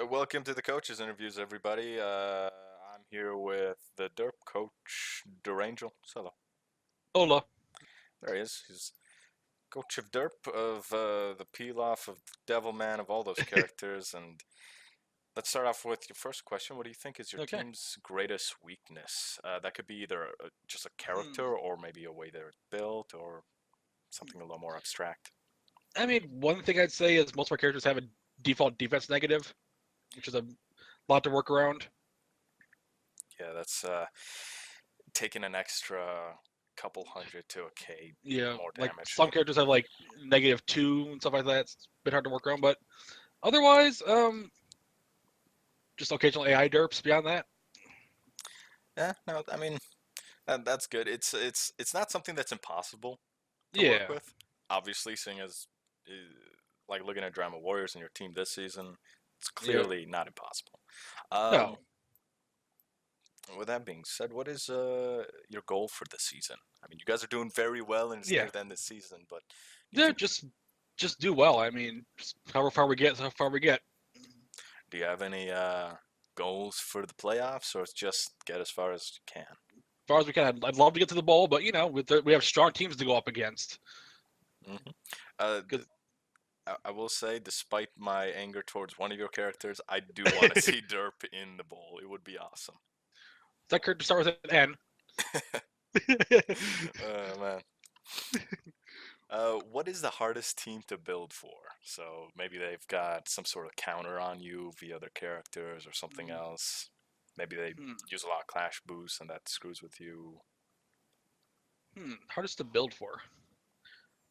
Welcome to the coaches interviews, everybody. I'm here with the Derp coach, Derangel. Hello. Hola. There he is. He's coach of Derp, of the peel off of Devilman, of all those characters. And let's start off with your first question. What do you think is your Okay. team's greatest weakness? That could be either just a Hmm. character, or maybe a way they're built, or something a little more abstract. I mean, one thing I'd say is most of our characters have a default defense negative, which is a lot to work around. Yeah, that's taking an extra couple hundred to a K Yeah, more like damage. some characters have like -2 and stuff like that. It's a bit hard to work around, but otherwise, just occasional AI derps. Beyond that, Yeah, no, I mean that's good. It's not something that's impossible to work yeah, with. Obviously, seeing as uh, like looking at Drama Warriors and your team this season, it's yeah. clearly not impossible. No, Um, with that being said, what is your goal for the season? I mean, you guys are doing very well, and it's yeah, near the end of the season. But do you yeah. think Just do well. I mean, just how far we get, how far we get. do you have any goals for the playoffs, or it's just get as far as you can? As far as we can, I'd love to get to the bowl, but we have strong teams to go up against. Hmm. Uh, Because I will say, despite my anger towards one of your characters, I do want to see Derp in the bowl. It would be awesome. that character starts with an N. Oh man. What is the hardest team to build for? So maybe they've got some sort of counter on you via their characters or something else. Maybe they Hmm. use a lot of clash boosts and that screws with you. Hardest to build for.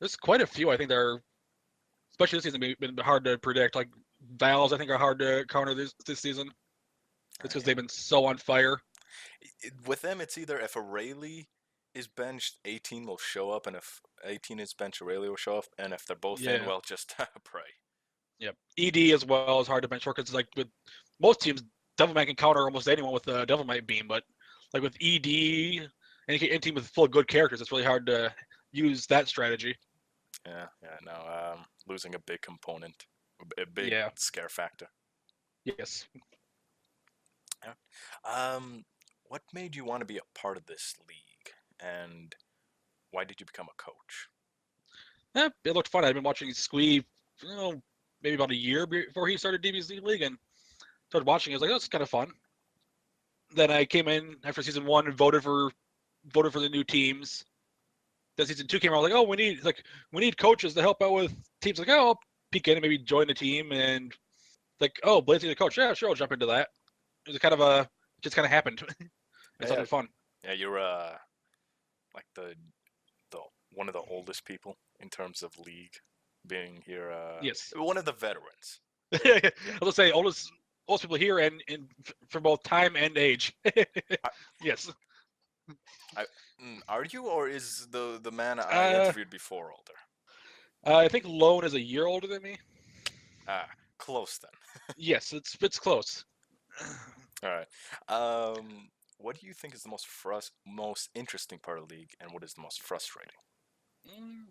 There's quite a few. I think that are, especially this season, been hard to predict. Like Valves, I think are hard to counter this season. It's because Yeah. they've been so on fire. With them, it's either if a Rayleigh is benched, 18 will show up, and if 18 is benched, a Rayleigh will show up, and if they're both in, Yeah, well, just pray. yeah. ED as well is hard to bench because like with most teams, Devilman can counter almost anyone with the Devilmite beam, but like with ED, any team with full good characters, it's really hard to use that strategy. Yeah, yeah, no, losing a big component, a big Yeah. scare factor. Yes. Yeah. What made you want to be a part of this league, and why did you become a coach? It looked fun. I'd been watching Squee, maybe about a year before he started DBZ League, and started watching. I was like, oh, it's kind of fun. Then I came in after season one and voted for the new teams. Then season two came out. I was like, oh, we need coaches to help out with teams. Like, oh, I'll peek in and maybe join the team. And like, oh, Blaze's the coach. Yeah, sure, I'll jump into that. It was kind of just kind of happened. It Yeah, sounded fun. yeah, you're like the one of the oldest people in terms of league, being here, Yes. one of the veterans. I Yeah. was gonna say oldest people here and for both time and age. I, Yes. I, are you, or is the man I Uh, interviewed before older? I think Lone is a year older than me. Ah, close then. Yes, it's close. All right. Um, what do you think is the most interesting part of the league, and what is the most frustrating? Mm,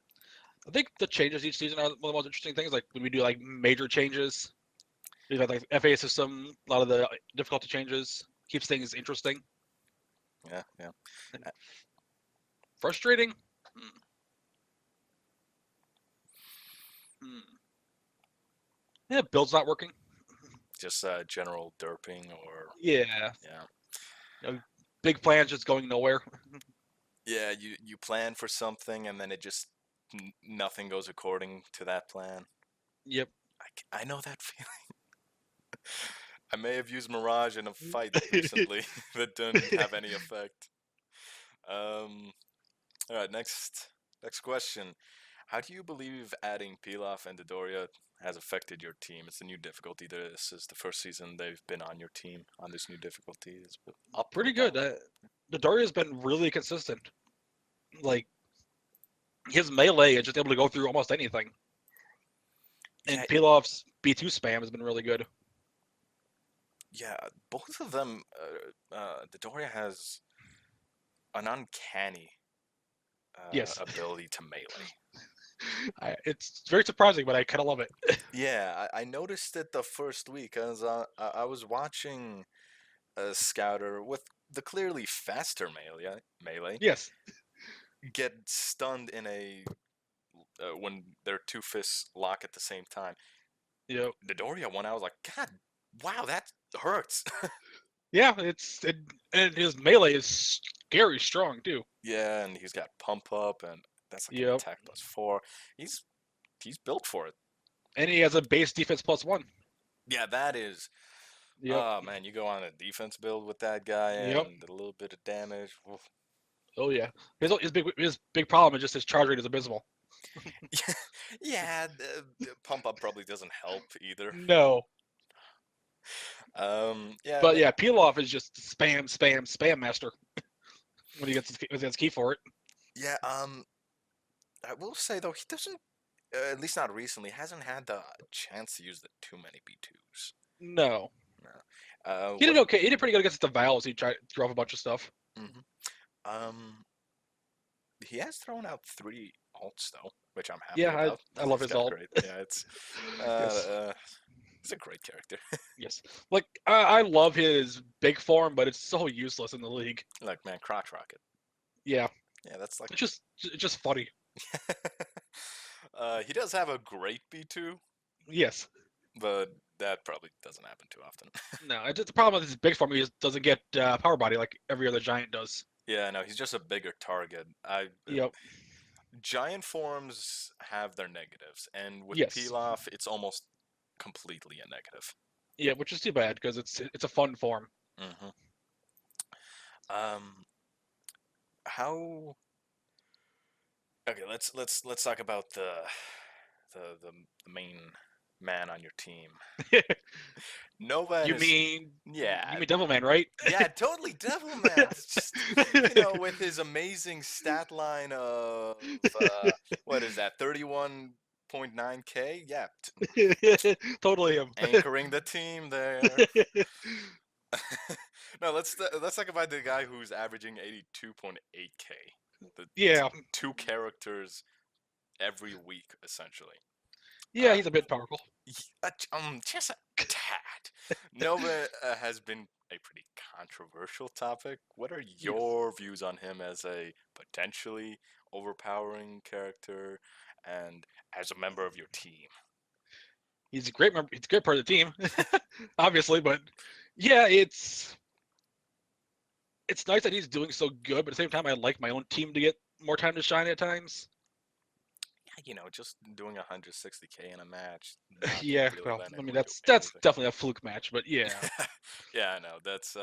I think the changes each season are one of the most interesting things. Like when we do like major changes, we've had like FA system, a lot of the difficulty changes keeps things interesting Yeah, yeah. and Uh, frustrating. Hmm. Hmm. Yeah, build's not working. just general derping, or Yeah, yeah, big plans just going nowhere. yeah. You plan for something, and then it just nothing goes according to that plan. Yep. I know that feeling. I may have used Mirage in a fight recently that didn't have any effect. Um, all right, next question. How do you believe adding Pilaf and Dodoria has affected your team? It's a new difficulty. This is the first season they've been on your team on this new difficulty. Is it up or Pretty good. down? The Doria's been really consistent. Like his melee is just able to go through almost anything. Yeah, And Pilaf's B2 spam has been really good. yeah. Both of them. Dodoria has an uncanny Yes. ability to melee. It's very surprising, but I kind of love it. Yeah, I noticed it the first week as I was watching a scouter with the clearly faster melee Yes. get stunned in a when their two fists lock at the same time. Yep. The Doria one, I was like, God, wow, that hurts. Yeah, and his melee is scary strong too. Yeah, and he's got pump up, and that's like an Yep. attack +4. He's he's built for it. And he has a base defense +1. Yeah, that is. Yep. Oh man, you go on a defense build with that guy Yep. and a little bit of damage. Oof. Oh yeah. His big problem is just his charge rate is abysmal. Yeah, the pump up probably doesn't help either. No. Yeah, But yeah, peel off is just spam, spam, spam master when he gets key for it. yeah. I will say though, he doesn't. At least not recently. Hasn't had the chance to use the too many B2s. No. No. He did What? okay. He did pretty good against the Valves. He tried to throw off a bunch of stuff. Mhm. Um, he has thrown out 3 ults though, which I'm happy Yeah, about. I love He's his got ult. great. Yeah, it's uh, Yes. uh he's a great character. Yes. Like I love his big form, but it's so useless in the league. Like man, crotch rocket. Yeah. Yeah, that's like. It's just funny. He does have a great B2, Yes. but that probably doesn't happen too often. No, it's the problem with his big form. He just doesn't get power body like every other giant does. Yeah, no, he's just a bigger target. Yep. Giant forms have their negatives, and with Yes. Pilaf, it's almost completely a negative. Yeah, which is too bad because it's a fun form. Hmm. Um, how? Okay, let's talk about the main man on your team, Nova, and you his. mean you Yeah, mean Devilman, right? yeah, totally Devilman. It's just with his amazing stat line of what is that, 31.9K? Yeah, Totally him. anchoring the team there. No, let's talk about the guy who's averaging 82.8K. The Yeah. two characters every week, essentially. Yeah, Uh, he's a bit powerful. just a tad. Nova has been a pretty controversial topic. What are Yes. your views on him as a potentially overpowering character and as a member of your team? He's a great member. He's a great part of the team, obviously. But yeah, it's nice that he's doing so good. But at the same time, I like my own team to get more time to shine at times. Just doing 160K in a match, not Yeah, really well, letting I mean anyone do that's anything. definitely a fluke match. But yeah, Yeah, I know. That's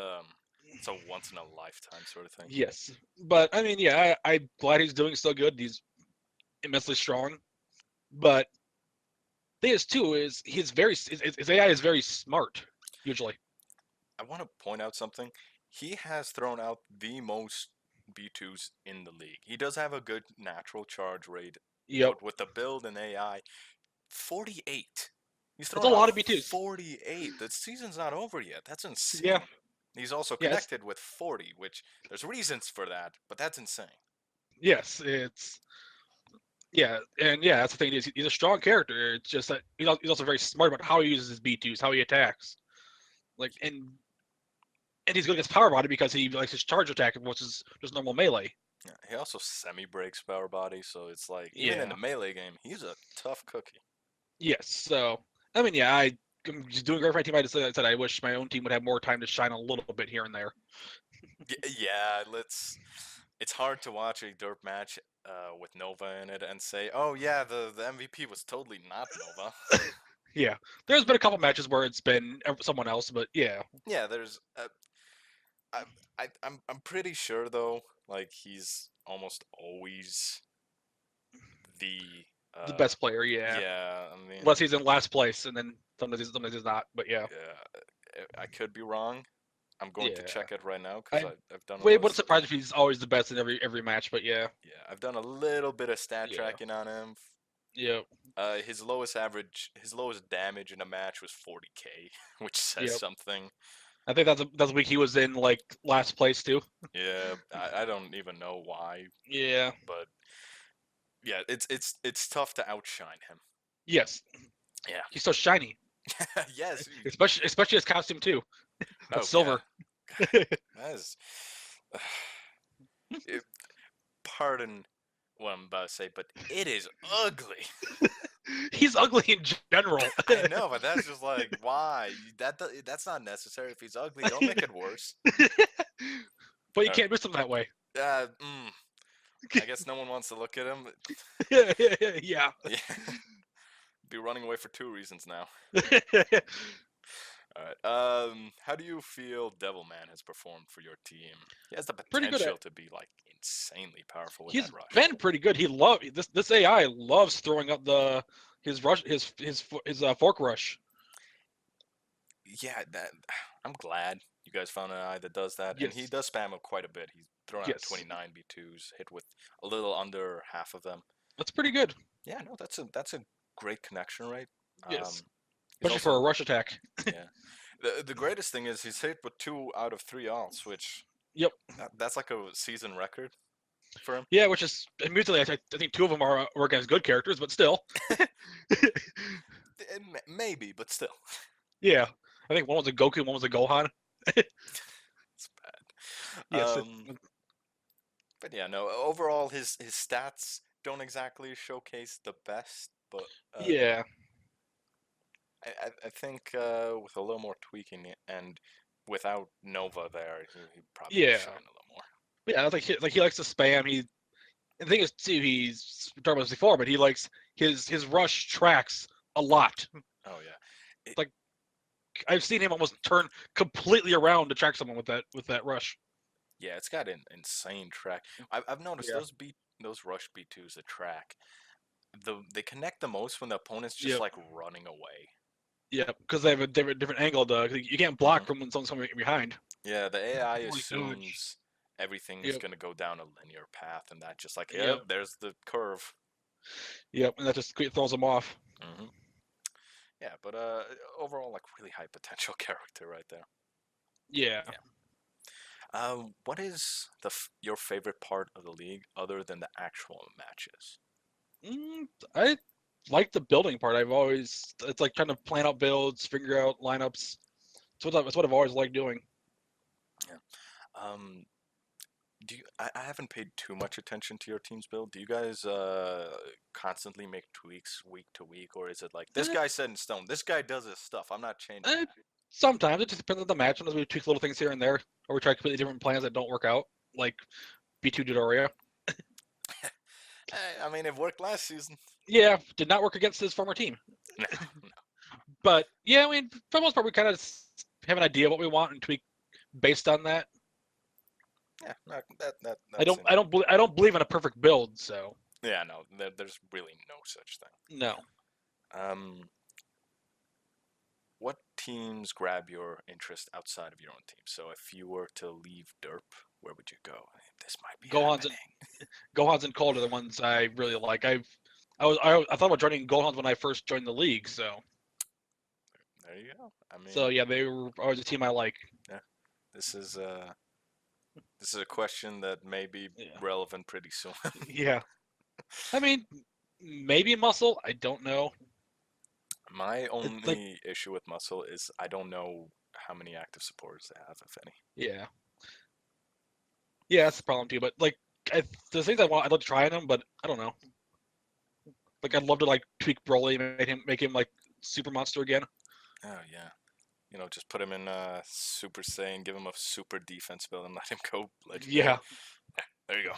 it's a once in a lifetime sort of thing. yes. But I mean, yeah, I'm glad he's doing so good. He's immensely strong. But thing is too is his AI is very smart usually. I want to point out something. He has thrown out the most B2s in the league. He does have a good natural charge rate, Yep, but with the build and AI, 48. He's that's a thrown out lot of B2s. 48. The season's not over yet. That's Yeah, insane. He's also yeah, connected with 40, which there's reasons for that, but that's insane. yes, it's yeah, and yeah, that's the thing. He's a strong character. It's just that he's also very smart about how he uses his B2s, how he attacks. Like and he's good against power body because he likes his charge attack, which is just normal melee. Yeah, he also semi breaks power body, so it's like even in Yeah. the melee game, he's a tough cookie. Yes. So I mean, yeah, I'm just doing great for my team. I just said I wish my own team would have more time to shine a little bit here and there. Yeah, it's hard to watch a derp match with Nova in it and say, "Oh yeah, the MVP was totally not Nova." Yeah, there's been a couple matches where it's been someone else, but yeah, Yeah, there's. I, I'm pretty sure though. Like he's almost always the. the Uh, best player. Yeah, yeah, I mean, unless he's in last place, and then sometimes he's not. But yeah, yeah, I could be wrong. I'm going to yeah. check it right now because I I've done a wait, wouldn't list. surprise if he's always the best in every match. But yeah, Yeah, I've done a little bit of stat yeah, tracking on him. yeah, His lowest damage in a match was 40K, which says yeah. something. I think that's the week he was in like last place too. Yeah, I don't even know why, Yeah, but Yeah, it's tough to outshine him. Yes, Yeah. he's so shiny, Yes. especially his costume too. That's Oh yeah. silver. That is. It, pardon what I'm about to say, but it is ugly. He's ugly in general. I know, but that's just like why that's not necessary. If he's ugly, don't make it worse. But you Uh, can't miss him that way. I guess no one wants to look at him. Yeah. Yeah, be running away for two reasons now. All right. How do you feel Devilman has performed for your team? He has the Pretty good potential at. to be like insanely powerful with He's that rush. been pretty good. He love this AI loves throwing up his rush his fork rush. Yeah, that I'm glad you guys found an eye that does that, and he Yes. does spam it quite a bit. He's thrown out Yes. 29 B2s, hit with a little under half of them. That's pretty good. Yeah, no, that's a great connection rate. Yes. He's Especially for a also rush attack. yeah. The greatest thing is he's hit with 2 out of 3 alts, which Yep. that's like a season record for him. Yeah, which is admittedly, I think two of them are against good characters, but still. Maybe, but still, Yeah. I think one was a Goku, one was a Gohan. it's bad. Yes. But yeah, no. Overall, his stats don't exactly showcase the best, but Yeah. I think with a little more tweaking and without Nova there, he probably would Yeah. shine a little more. Yeah, I think he likes to spam. The thing is too, he's talked about this before, but he likes his rush tracks a lot. Oh yeah, Like I've seen him almost turn completely around to track someone with that rush. yeah, it's got an insane track. I've noticed Yeah. those rush B2s that track, they connect the most when the opponent's just Yep. like running away. Yeah, because they have a different angle. You can't block Hmm. from when someone's coming behind. Yeah, the You AI can only dodge. assumes everything's Yep. gonna go down a linear path, and that just like, yep, Yep. there's the curve. Yep. And that just throws them off. Hmm. Yeah, but overall, like really high potential character right there. Yeah. Yeah. What is your favorite part of the league other than the actual matches? I like the building part. It's like trying to plan out builds, figure out lineups. That's what I've always liked doing. Yeah. Um, I haven't paid too much attention to your team's build. Do you guys constantly make tweaks week to week, or is it like this Eh, guy set in stone? This guy does his stuff. I'm not changing eh, that. Sometimes it just depends on the match. Sometimes we tweak little things here and there, or we try completely different plans that don't work out, like B2 Dodoria. I mean, it worked last season. Yeah, did not work against his former team. No, no. But yeah, I mean, for the most part, we kind of have an idea of what we want and tweak based on that. Yeah, no, that's I don't believe in a perfect build, so yeah, no, there's really no such thing. no. Um, what teams grab your interest outside of your own team? So if you were to leave Derp, where would you go? This might be Gohan's happening. Gohan's and Cold are the ones I really like. I thought about joining Gohan's when I first joined the league, There you go. I so mean, yeah, they were always a team I like. yeah, this is this is a question that may be Yeah, relevant pretty soon. yeah. I mean, maybe Muscle. I don't know. My It's like only issue with Muscle is I don't know how many active supporters they have, if any. yeah, yeah. That's the problem too. But like, the things I'd love to try them, but I don't know. Like, I'd love to like tweak Broly, make him like super monster again. Oh yeah, just put him in Super Saiyan, give him a super defense build, and let him go legendary. Yeah. Yeah, there you go.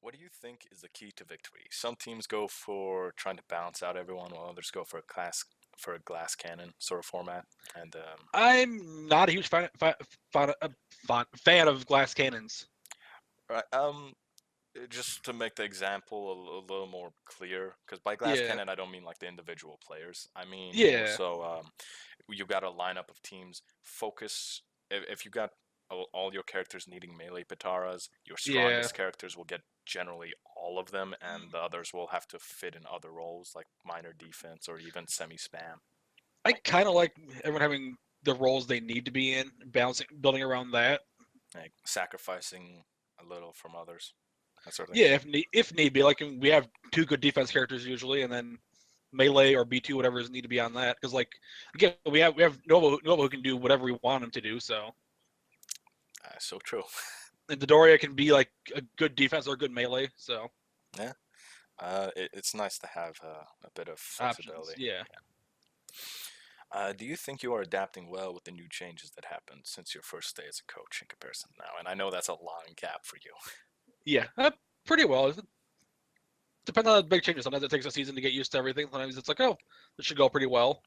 What do you think is the key to victory? Some teams go for trying to balance out everyone, while others go for a glass cannon sort of format. And I'm not a huge fan of glass cannons. right, just to make the example a little more clear, because by glass Yeah. cannon I don't mean like the individual players. I mean more Yeah. so you got a lineup of teams. Focus if you got all your characters needing melee pataras, your Yeah. strongest characters will get generally all of them, and the others will have to fit in other roles like minor defense or even semi spam. I kind of like everyone having the roles they need to be in, balancing, building around that. Like sacrificing a little from others, that sort of thing. Yeah, if need be, like we have two good defense characters usually, and then melee or B2 whatever is need to be on that. Because like again, we have Nova who can do whatever we want him to do. So So true. and Dodoria can be like a good defense or a good melee. So Yeah. It's nice to have a bit of options, flexibility. yeah. Do you think you are adapting well with the new changes that happened since your first day as a coach in comparison to now? And I know that's a long gap for you. Yeah, pretty well. It depends on the big changes. Sometimes it takes a season to get used to everything. Sometimes it's like, oh, this should go pretty well.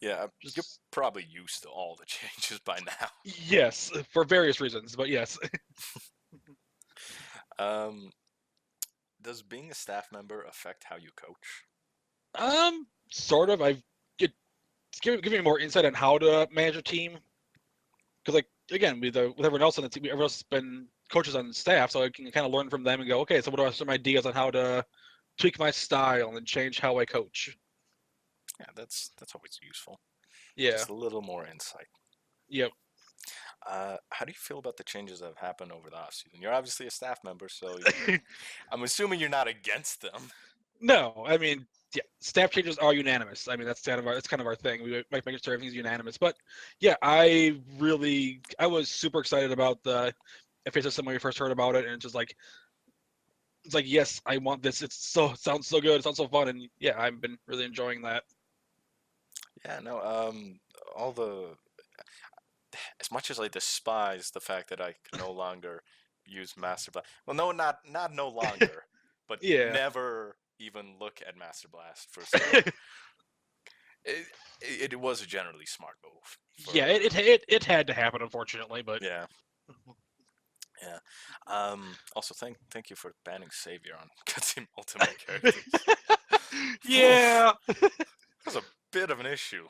Yeah, you're Just probably used to all the changes by now. yes, for various reasons, but yes. Um, does being a staff member affect how you coach? Sort of. It's giving me more insight on how to manage a team. Because like again, with everyone else on the team, everyone else has been coaches on staff, so I can kind of learn from them and go, okay, so what are some ideas on how to tweak my style and change how I coach? Yeah, that's always useful. Yeah. Just a little more insight. Yep. How do you feel about the changes that have happened over the offseason? You're obviously a staff member, so I'm assuming you're not against them. No, I mean, yeah, staff changes are unanimous. I mean, that's kind of our thing. We like making sure everything's unanimous. But yeah, I was super excited about the FA system when we first heard about it, and it's like yes, I want this. It sounds so good. It sounds so fun, and yeah, I've been really enjoying that. Yeah, no, all the as much as I despise the fact that I can no longer use Master Blast. Well, no, not no longer, but Yeah, never even look at Master Blast for skill. It, it was a generally smart move yeah, for it had to happen, unfortunately, but yeah. Yeah. Also, thank you for banning Savior on Cutting Ultimate characters. Oof, yeah, that was a bit of an issue.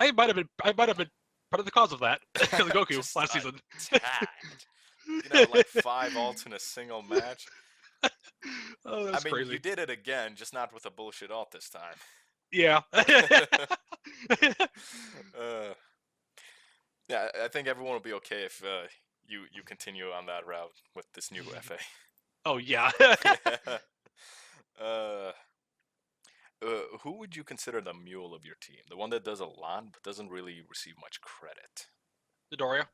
I might have been part of the cause of that because of Goku Just last a season. tad. You know, like 5 ults in a single match. Oh, I that's mean, you crazy. did it again, just not with a bullshit ult this time. Yeah. uh, yeah, I think everyone will be okay if you continue on that route with this new FA. Oh yeah. uh, who would you consider the mule of your team? The one that does a lot but doesn't really receive much credit. Dodoria.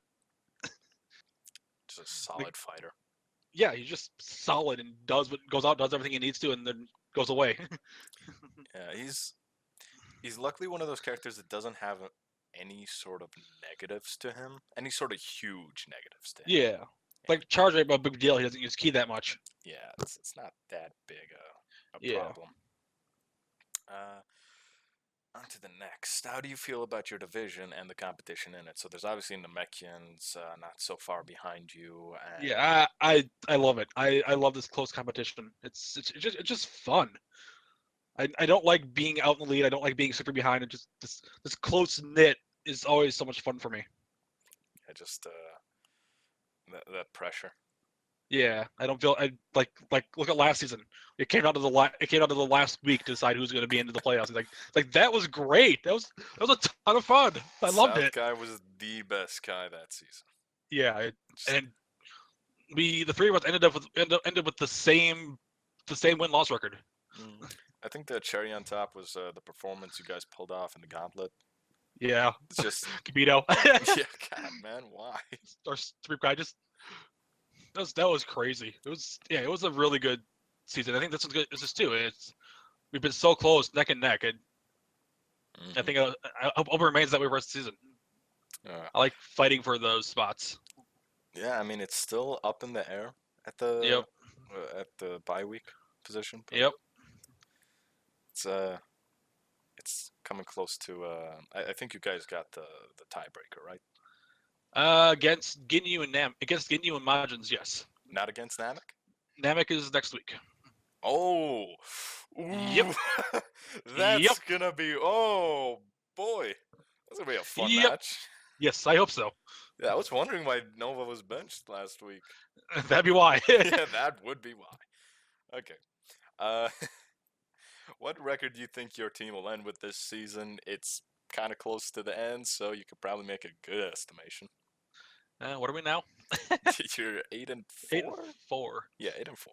Just a Like, solid fighter. yeah, he's just solid and goes out, does everything he needs to, and then goes away. Yeah, he's luckily one of those characters that doesn't have any sort of negatives to him, any sort of huge negatives to him. Yeah. Like charge rate, a big deal. He doesn't use key that much. Yeah, it's not that big a Yeah. problem. Uh, On to the next. How do you feel about your division and the competition in it? So there's obviously Namekians not so far behind you, and Yeah, I love it. I love this close competition. It's just fun. I don't like being out in the lead. I don't like being super behind. It just this close knit is always so much fun for me. I just that pressure. Yeah, I don't feel I like look at last season. It came down to the last week to decide who's going to be into the playoffs. Like that was great. That was a ton of fun. I loved South it. Kai was the best Kai that season. Yeah, Just, and the three of us ended with the same win loss record. mm, I think the cherry on top was the performance you guys pulled off in the gauntlet. Yeah, It's just Kibito. yeah, God man, why? Our streak guy just that was crazy. It was a really good season. I think this is good. This is too. We've been so close, neck and neck, and I think I hope it remains that way for the rest of the season. Uh, I like fighting for those spots. yeah, I mean it's still up in the air Yep. at the bye week position, but Yep. it's it's coming close to. I think you guys got the tiebreaker, right? Against Ginyu and Majins, yes. Not against Namek. Namek is next week. Oh, Yep. ooh, Yep. that's gonna be. Oh boy, that's gonna be a fun Yep. match. Yes, I hope so. Yeah, I was wondering why Nova was benched last week. That'd be why. Yeah, that would be why. Okay. Uh, what record do you think your team will end with this season? It's kind of close to the end, so you could probably make a good estimation. What are we now? You're 8 and 8 and 4. 4. Yeah, 8 and 4.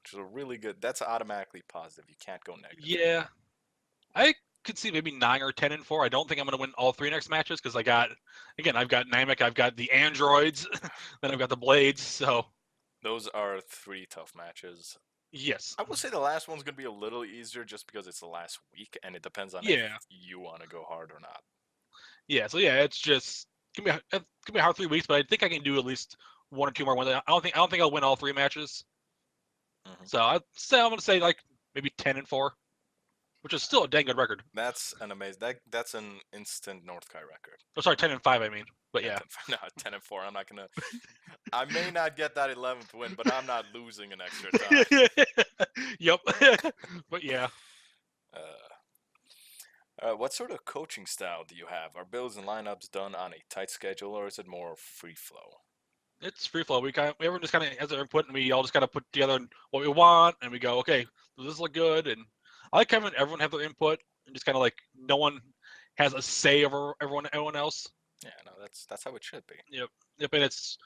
Which is a really good. That's automatically positive. You can't go negative. Yeah, I could see maybe 9 or 10 and 4. I don't think I'm going to win all 3 next matches because I've got Namek, I've got the androids, then I've got the blades. So Those are 3 tough matches. yes, I will say the last one's gonna be a little easier just because it's the last week, and it depends on if yeah, you want to go hard or not. yeah. So yeah, it's just it's gonna be a hard 3 weeks, but I think I can do at least 1 or 2 more ones. I don't think I'll win all 3 matches. Hmm. So I'm going to say like maybe 10 and 4, which is still a dang good record. That's an amazing. That's an instant Northkai record. Oh, sorry, 10 and 5. I mean, but Yeah, yeah. 10, no, 10 and 4. I'm not gonna. I may not get that 11th win, but I'm not losing an extra time. Yep. But yeah. What sort of coaching style do you have? Are builds and lineups done on a tight schedule, or is it more free flow? It's free flow. Everyone just kind of has their input, and we all just kind of put together what we want, and we go, okay, does this look good? And I like having everyone have their input, and just kind of like no one has a say over everyone else. Yeah, no, that's how it should be. Yep. Yep. And it's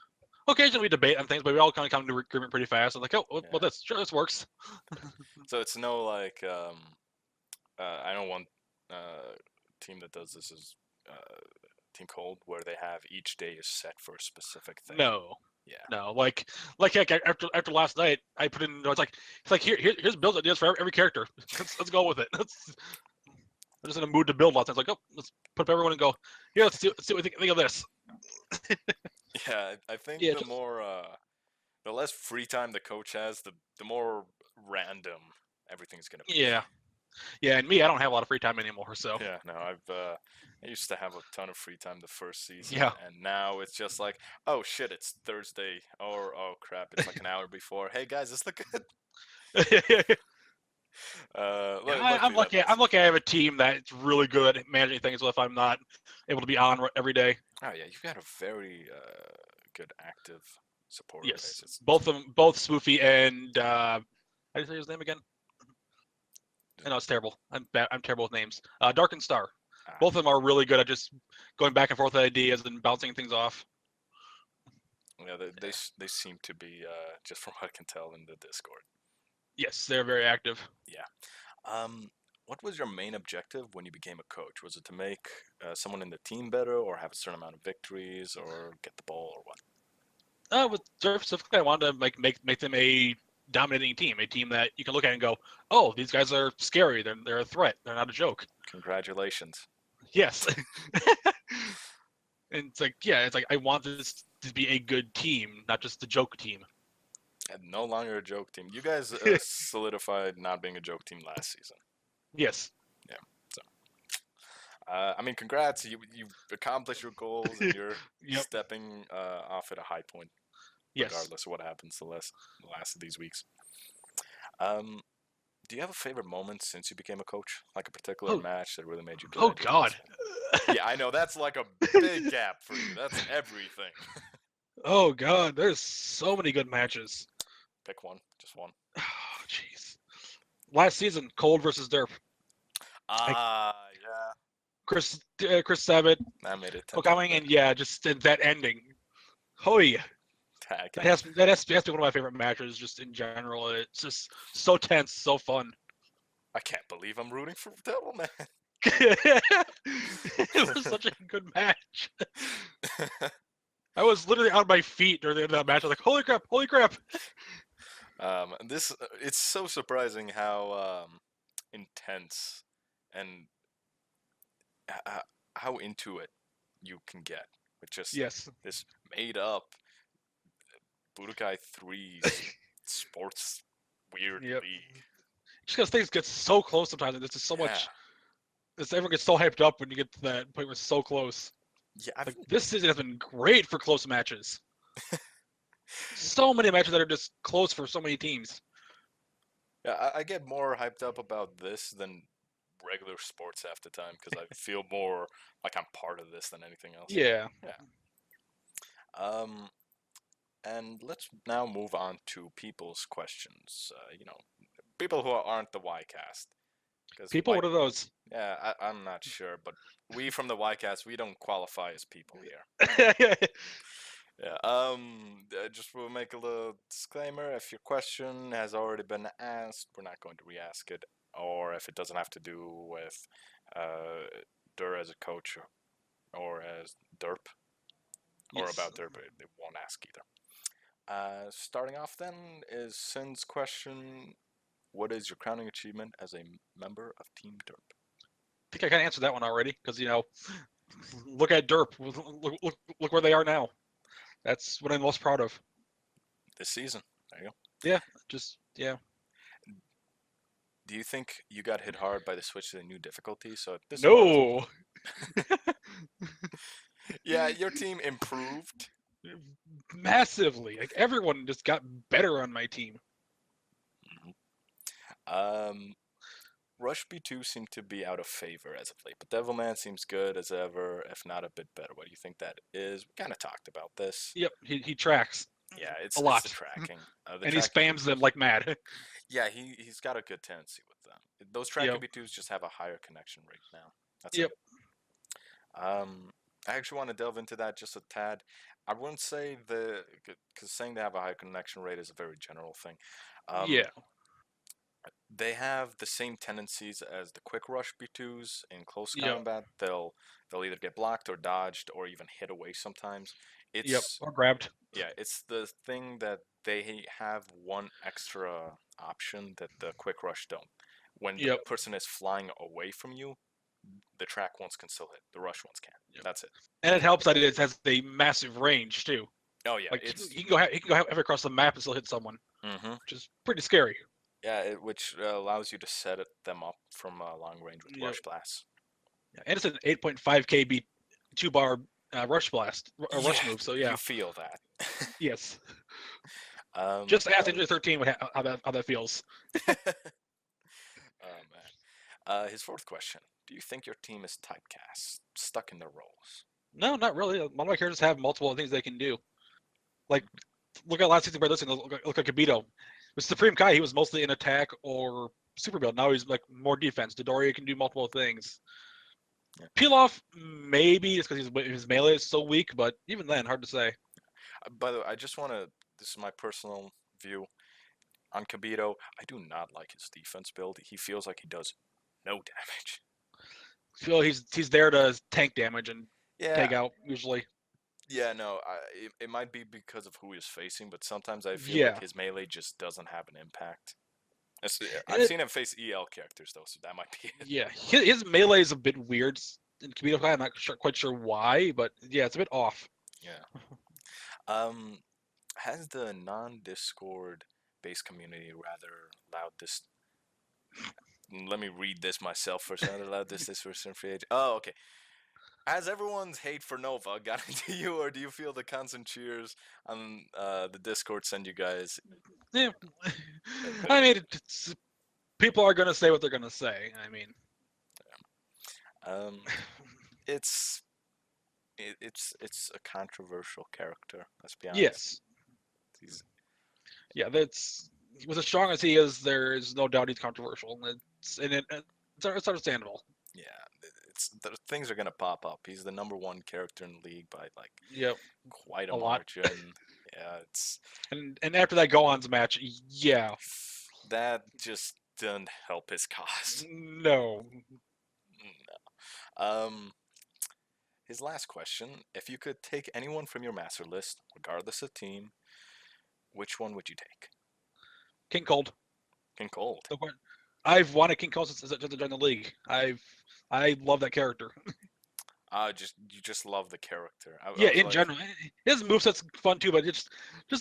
occasionally we debate on things, but we all kind of come to agreement pretty fast. I'm like, oh, well, Yeah. this works. So it's no like I know one team that does this is Team Cold, where they have each day is set for a specific thing. No. Yeah. No, like heck, after last night, I put in. It's like here's build ideas for every character. Let's go with it. I'm just in a mood to build lots. I was like, oh, let's put up everyone and go. Here, let's see what we think of this. Yeah, I think Yeah, the more the less free time the coach has, the more random everything's gonna be. yeah, yeah. And me, I don't have a lot of free time anymore, so Yeah, no, I used to have a ton of free time the first season, yeah. and now it's just like, oh shit, it's Thursday, or oh crap, it's like an hour before. Hey guys, this look good. I'm Luckily that lucky. I'm makes. lucky. I have a team that's really good at managing things. So if I'm not able to be on every day, Oh yeah, you've got a very good active supporter base. yes, It's both of them, both Swoofy and how do you say his name again? I know it's terrible. I'm bad. I'm terrible with names. Dark and Star. Both of them are really good at just going back and forth with ideas and bouncing things off. yeah, they seem to be just from what I can tell in the Discord. Yes, they're very active. Yeah. Um, what was your main objective when you became a coach? Was it to make someone in the team better, or have a certain amount of victories, or get the ball, or what? With Derp specifically, I wanted to make them a dominating team, a team that you can look at and go, "Oh, these guys are scary. They're a threat. They're not a joke." Congratulations. Yes, and it's like I want this to be a good team, not just a joke team. And no longer a joke team. You guys solidified not being a joke team last season. Yes. Yeah. So, I mean, congrats. You've accomplished your goals, and you're Yep. stepping off at a high point, Yes. regardless of what happens the last of these weeks. Um, do you have a favorite moment since you became a coach? Like a particular match that really made you glad? Oh God. Yeah, I know that's like a big gap for you. That's everything. Oh God. There's so many good matches. Pick one, just one. Oh jeez. Last season, Cold versus Derp. Yeah. Chris Sabat, That made it. coming and yeah, just that ending. Oh yeah. Tag. That has to be one of my favorite matches, just in general. It's just so tense, so fun. I can't believe I'm rooting for Devil Man. It was such a good match. I was literally on my feet during the end of that match. I was like, "Holy crap! Holy crap!" It's so surprising how intense and how into it you can get with just Yes. this made up Budokai 3 sports weird Yep. league. Just because things get so close sometimes, and there's just so much. Everyone gets so hyped up when you get to that point where it's so close. Yeah, like, this season has been great for close matches. So many matches that are just close for so many teams. Yeah, I get more hyped up about this than regular sports half the time because I feel more like I'm part of this than anything else. Yeah. And let's now move on to people's questions. People who aren't the YCast. People, what are those? Yeah, I'm not sure, but we from the YCast, we don't qualify as people here. Yeah. Just will make a little disclaimer. If your question has already been asked, we're not going to re-ask it. Or if it doesn't have to do with uh, Dur as a coach or as Derp or Yes. about Derp, they won't ask either. Starting off then is Sin's question: what is your crowning achievement as a member of Team Derp I think I kind of answered that one already because look at Derp. Look where they are now. That's what I'm most proud of. this season? There you go. Yeah, just yeah. Do you think you got hit hard by the switch to the new difficulty? So this is more of No, yeah, your team improved. massively. Like everyone just got better on my team. Mhm. Um, Rush B2 seemed to be out of favor as of late, but Devilman seems good as ever, if not a bit better. What do you think that is? We kind of talked about this. Yep, he tracks Yeah, a it's the lot, tracking. The and he tracking spams them B2s. like mad. Yeah, he's got a good tendency with them. Those tracking Yep, B2s just have a higher connection rate now. That's it. yep, Um, I actually want to delve into that just a tad. I wouldn't say because saying they have a high connection rate is a very general thing. Um, yeah, they have the same tendencies as the quick rush B2s in close yep, combat. They'll either get blocked or dodged or even hit away sometimes. yep. It's Or grabbed. yeah, it's the thing that they have one extra option that the quick rush don't. When the Yep, person is flying away from you, the track ones can still hit. The rush ones can't. yep. That's it. And it helps that it has a massive range too. Oh yeah, Like it's he can go ever across the map and still hit someone, hmm which is pretty scary. yeah, which allows you to set them up from long range with Yep. rush blasts. Yeah. And it's an 8.5 KB 2 bar rush blast, a Yeah, rush move. So you yeah, feel that. yes. um, Just ask Injury 13 how that feels. oh man. His fourth question: do you think your team is typecast, stuck in their roles? No, not really. A lot of my characters have multiple things they can do. Like look at last season by listening. Look at Kibito. With Supreme Kai, he was mostly in attack or super build. Now he's like more defense. Dodoria can do multiple things. Yeah. Peel off maybe it's because his melee is so weak, but even then, hard to say. By the way, I just want to. This is my personal view on Kibito. I do not like his defense build. He feels like he does no damage. I feel he's there to tank damage and Yeah, take out usually. yeah, no. It might be because of who he's facing, but sometimes I feel like Yeah, his melee just doesn't have an impact. and I've seen him face EL characters though, so that might be it. yeah, his melee is a bit weird in Kibito Kai. I'm not quite sure why, but yeah, it's a bit off. Yeah. Um, has the non-Discord based community rather allowed this? Let me read this myself first. Rather allowed this for some free agent. Oh, okay. Has everyone's hate for Nova gotten to you, or do you feel the constant cheers on the Discord send you guys? Yeah, I mean, people are gonna say what they're gonna say. I mean, Um, it's it's a controversial character. Let's be honest. yes, He's yeah, that's with as strong as he is, there is no doubt he's controversial. It's understandable. yeah, things are gonna pop up. He's the number one character in the league by like Yep, quite a a lot. margin. Yeah, it's And after that Gohan's match, yeah, that just doesn't help his cause. no, No. His last question: if you could take anyone from your master list, regardless of team, which one would you take? King Cold. King Cold. I've wanted King Cold since I joined the league. I love that character. Just you just love the character. I Yeah, was in like, general, his moveset's fun too, but just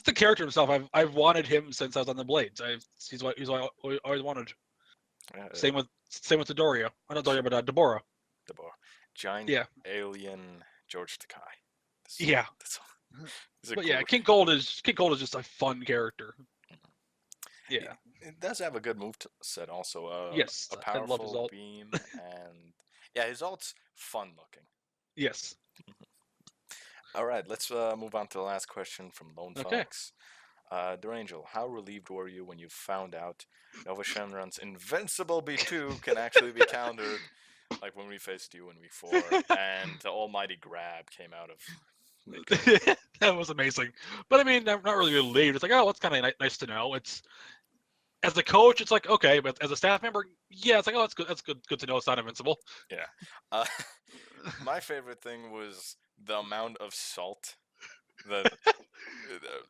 the character himself. I've wanted him since I was on the Blades. He's what I always wanted. uh, Same with Dodoria. Not Dodoria, but Deborah. Deborah, giant Yeah, alien George Takai. That's, yeah. that's he's a But yeah, cool. King Cold is just a fun character. It, Yeah. it does have a good move set also. Yes, A I love his powerful ult. beam and yeah, his ult's fun looking. Yes. All right, let's move on to the last question from Lone Okay. Fox. Derangel, how relieved were you when you found out Nova Shenron's invincible B2 can actually be countered, like when we faced you in week 4, and the almighty grab came out of That was amazing. But I mean, not really relieved. It's like, oh, that's kind of nice to know. It's as a coach, it's like okay, but as a staff member, yeah, it's like, oh, that's good. That's good to know. It's not invincible. Yeah. Uh, my favorite thing was the amount of salt that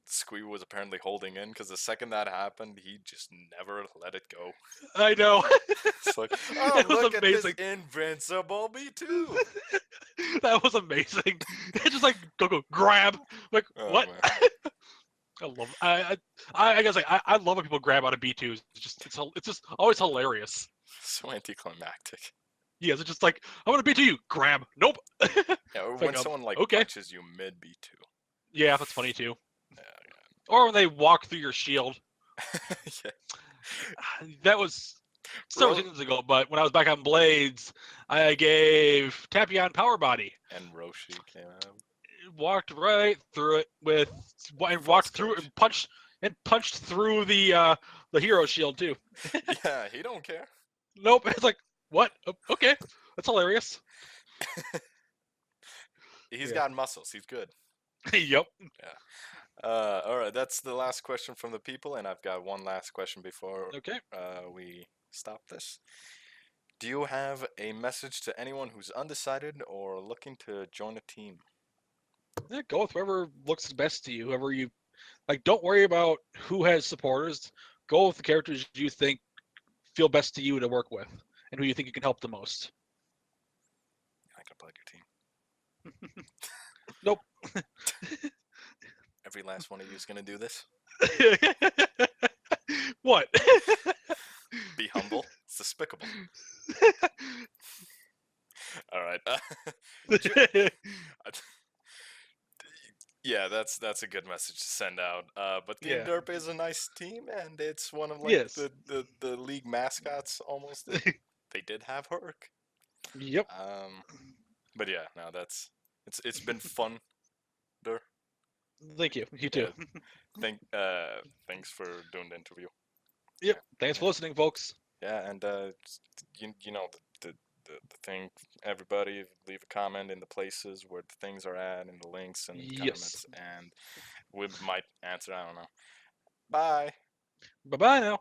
Squee was apparently holding in, because the second that happened, he just never let it go. I know. It's like, oh, It was look at this amazing. invincible B2. That was amazing. It's just like go grab. Like Oh what? man, I love. I guess like I love when people grab out of B2s. It's just always hilarious. so anticlimactic. Yes, it's just like I want to B2 you. Grab. Nope. Yeah, or It's when like, someone like okay. punches you mid B2. Yeah, that's funny too. Yeah, Or when they walk through your shield. yeah. That was several Ro- seasons ago, but when I was back on Blades, I gave Tapion Power Body. and Roshi came out. Walked right through it with and False walked through it clutch. and punched through the hero shield too. Yeah, he don't care. Nope. It's like what? Okay, that's hilarious. He's Yeah. got muscles. He's good. Yep. Yeah. All right, that's the last question from the people, and I've got one last question before Okay. we stop this. Do you have a message to anyone who's undecided or looking to join a team? Yeah, go with whoever looks best to you. Whoever you like. Don't worry about who has supporters. Go with the characters you think feel best to you to work with, and who you think you can help the most. I can plug your team. Nope. Every last one of you is gonna do this. What? Be humble. It's despicable. All right. Yeah, that's a good message to send out. But Team Yeah. Derp is a nice team, and it's one of like Yes. the league mascots almost. They did have Herc. Yep. But yeah, no, it's been fun, Der. Thank you. You too. Yeah, thanks for doing the interview. Yep. Thanks for listening, folks. Yeah, and you know the thing. Everybody leave a comment in the places where the things are at, in the links and Yes. comments, and we might answer. I don't know. Bye. Bye bye now.